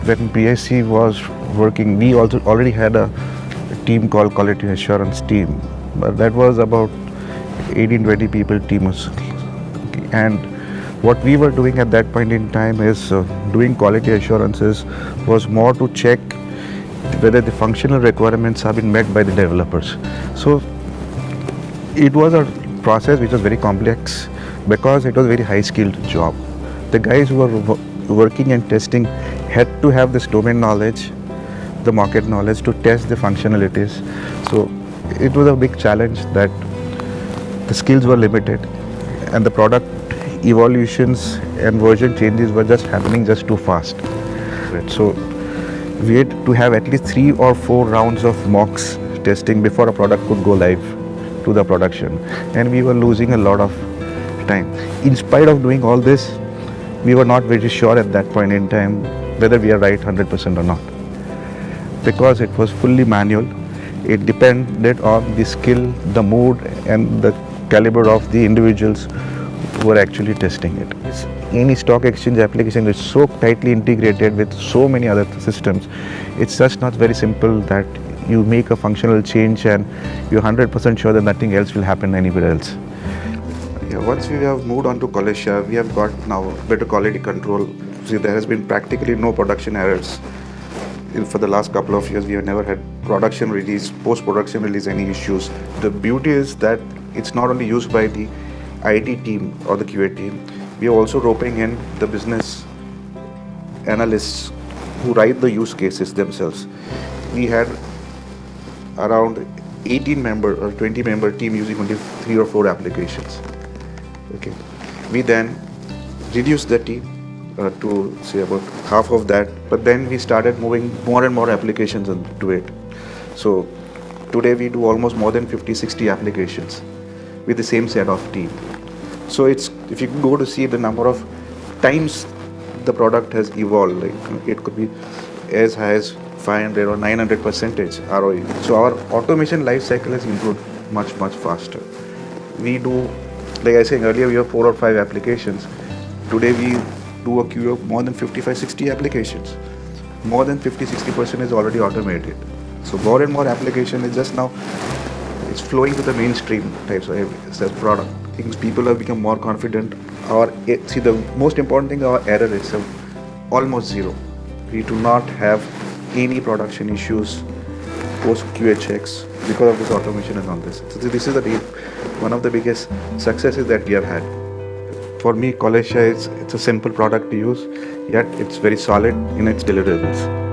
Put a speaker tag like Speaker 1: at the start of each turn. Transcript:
Speaker 1: when BSc was working, we also already had a team called Quality Assurance team, but that was about 18-20 people team. And what we were doing at that point in time is doing quality assurances was more to check whether the functional requirements have been met by the developers. So it was a process which was very complex because it was a very high skilled job. The guys who were working and testing had to have this domain knowledge, the market knowledge to test the functionalities. So it was a big challenge that the skills were limited and the product evolutions and version changes were just happening just too fast. So we had to have at least 3 or 4 rounds of mocks testing before a product could go live to the production, and we were losing a lot of time. In spite of doing all this, we were not very sure at that point in time whether we are right 100% or not, because it was fully manual. It depended on the skill, the mood and the caliber of the individuals who were actually testing it. Any stock exchange application is so tightly integrated with so many other systems. It's just not very simple that you make a functional change and you're 100% sure that nothing else will happen anywhere else. Yeah, once we have moved on to Qualitia, we have got now better quality control. See, there has been practically no production errors. For the last couple of years, we have never had production release, post-production release, any issues. The beauty is that it's not only used by the IT team or the QA team, we are also roping in the business analysts who write the use cases themselves. We had around 18 member or 20 member team using only 3 or 4 applications. Okay, we then reduced the team to say about half of that, but then we started moving more and more applications into it. So today we do almost more than 50-60 applications with the same set of team. So it's, if you go to see the number of times the product has evolved, like it could be as high as 500 or 900% ROE. So our automation life cycle has improved much faster. We do, like I said earlier, we have 4 or 5 applications. Today we do a queue of more than 55-60 applications. More than 50-60% is already automated. So more and more application is just now, it's flowing to the mainstream types of product. Things people have become more confident. See, the most important thing, our error is almost zero. We do not have any production issues post QA checks because of this automation and all this. So this is one of the biggest successes that we have had. For me, Qualitia it's a simple product to use, yet it's very solid in its deliverables.